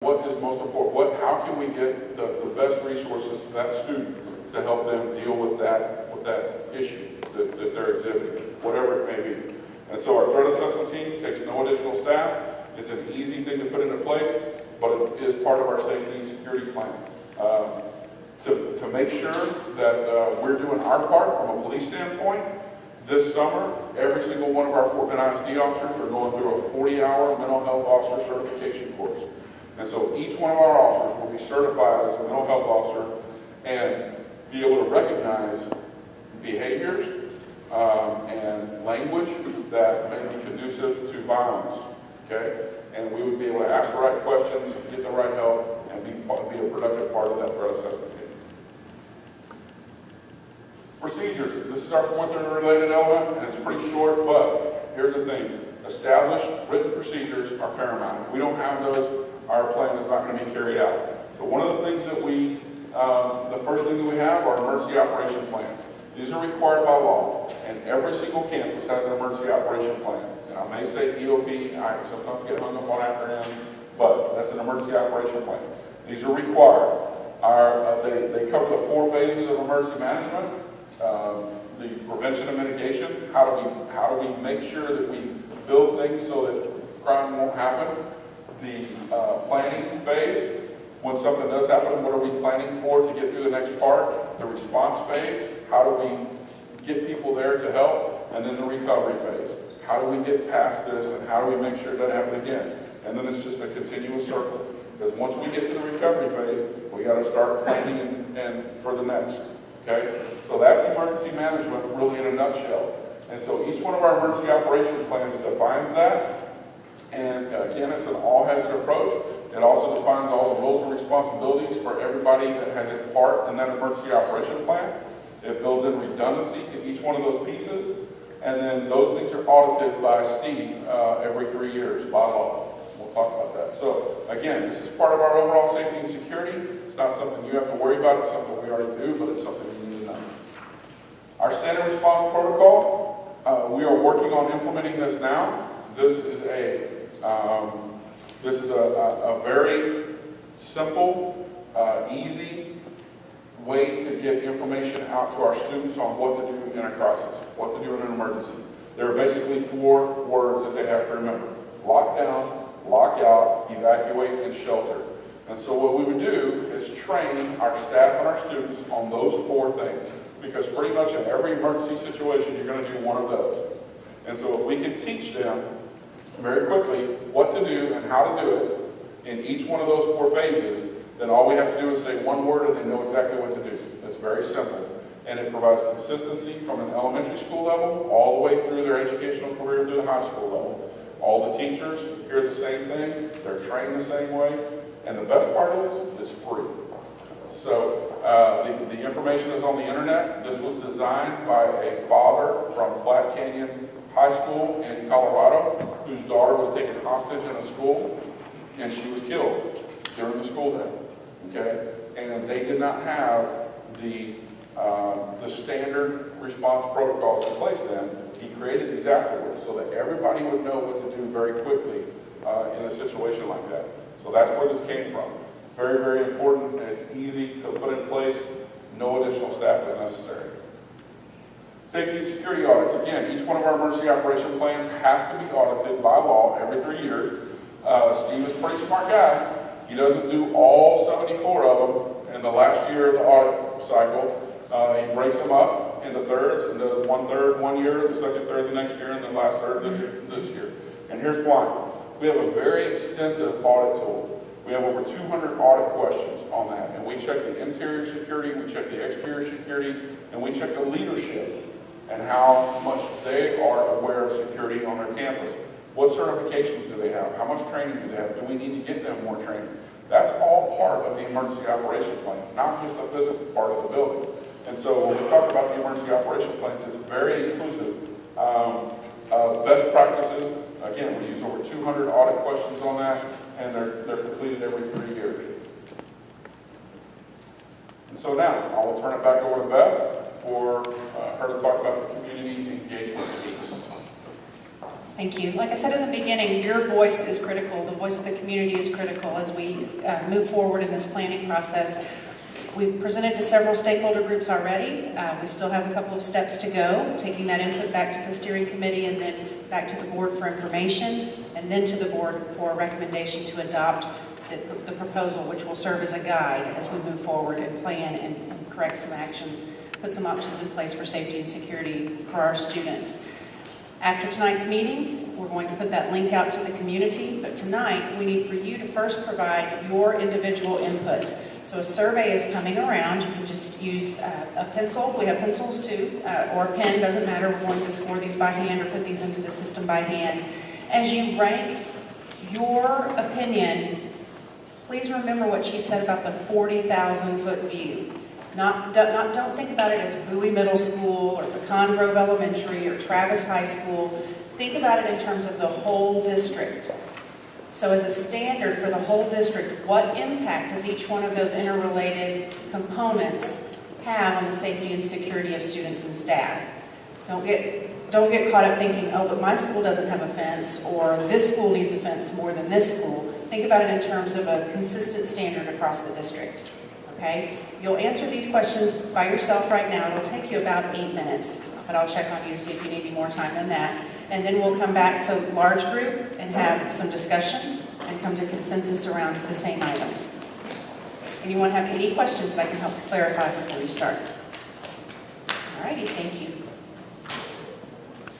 What is most important? How can we get the best resources to that student to help them deal with that issue that they're exhibiting, whatever it may be. And so our threat assessment team takes no additional staff. It's an easy thing to put into place, but it is part of our safety and security plan. To make sure that we're doing our part from a police standpoint, this summer, every single one of our Fort Bend ISD officers are going through a 40-hour mental health officer certification course. And so each one of our officers will be certified as a mental health officer and be able to recognize behaviors and language that may be conducive to violence, okay? And we would be able to ask the right questions, get the right help, and be a productive part of that threat assessment team. Procedures. This is our fourth interrelated element, and it's pretty short, but here's the thing. Established written procedures are paramount. If we don't have those, our plan is not going to be carried out. So one of the things that the first thing that we have are emergency operation plans. These are required by law, and every single campus has an emergency operation plan. And I may say EOP, I sometimes get hung up on acronyms, but that's an emergency operation plan. These are required. They cover the 4 phases of emergency management, the prevention and mitigation. How do we make sure that we build things so that crime won't happen? The planning phase. When something does happen, what are we planning for to get through the next part? The response phase. How do we get people there to help? And then the recovery phase. How do we get past this, and how do we make sure it doesn't happen again? And then it's just a continuous circle. Because once we get to the recovery phase, we got to start planning and for the next. Okay? So that's emergency management really in a nutshell. And so each one of our emergency operation plans defines that. And again, it's an all-hazard approach. It also defines all the roles and responsibilities for everybody that has a part in that emergency operation plan. It builds in redundancy to each one of those pieces. And then those things are audited by Steve every 3 years by law. We'll talk about that. So again, this is part of our overall safety and security. It's not something you have to worry about. It's something we already do, but it's something you need to know. Our standard response protocol, we are working on implementing this now. This is a very simple, easy way to get information out to our students on what to do in a crisis, what to do in an emergency. There are basically 4 words that they have to remember. Lock down, lock out, evacuate, and shelter. And so what we would do is train our staff and our students on those 4 things, because pretty much in every emergency situation, you're going to do one of those. And so if we can teach them very quickly what to do and how to do it in each one of those 4 phases, then all we have to do is say one word and they know exactly what to do. It's very simple. And it provides consistency from an elementary school level all the way through their educational career through the high school level. All the teachers hear the same thing. They're trained the same way. And the best part is, it's free. So the information is on the internet. This was designed by a father from Platte Canyon High School in Colorado, whose daughter was taken hostage in a school, and she was killed during the school day. Okay, and they did not have the standard response protocols in place then. He created these afterwards so that everybody would know what to do very quickly in a situation like that. So that's where this came from. Very, very important, and it's easy to put in place. No additional staff is necessary. Safety and security audits. Again, each one of our emergency operation plans has to be audited by law every 3 years. Steve is a pretty smart guy. He doesn't do all 74 of them in the last year of the audit cycle. He breaks them up into thirds and does 1/3 1 year, the second third the next year, and the last third this year. And here's why. We have a very extensive audit tool. We have over 200 audit questions on that. And we check the interior security, we check the exterior security, and we check the leadership and how much they are aware of security on their campus. What certifications do they have? How much training do they have? Do we need to get them more training? That's all part of the emergency operation plan, not just the physical part of the building. And so when we talk about the emergency operation plans, it's very inclusive of best practices. Again, we use over 200 audit questions on that, and they're completed every 3 years. And so now, I will turn it back over to Beth for her to talk about the community engagement piece. Thank you. Like I said in the beginning, your voice is critical. The voice of the community is critical as we move forward in this planning process. We've presented to several stakeholder groups already. We still have a couple of steps to go, taking that input back to the steering committee and then back to the board for information, and then to the board for a recommendation to adopt the proposal, which will serve as a guide as we move forward and plan and correct some actions, put some options in place for safety and security for our students. After tonight's meeting, we're going to put that link out to the community, but tonight we need for you to first provide your individual input. So a survey is coming around. You can just use a pencil. We have pencils too, or a pen, doesn't matter. We're going to score these by hand or put these into the system by hand. As you rank your opinion, please remember what Chief said about the 40,000-foot view. Don't think about it as Bowie Middle School or Pecan Grove Elementary or Travis High School. Think about it in terms of the whole district. So as a standard for the whole district, what impact does each one of those interrelated components have on the safety and security of students and staff? Don't get caught up thinking, oh, but my school doesn't have a fence, or this school needs a fence more than this school. Think about it in terms of a consistent standard across the district. Okay? You'll answer these questions by yourself right now. It'll take you about 8 minutes, but I'll check on you to see if you need any more time than that. And then we'll come back to large group and have some discussion and come to consensus around the same items. Anyone have any questions that I can help to clarify before we start? All righty, thank you.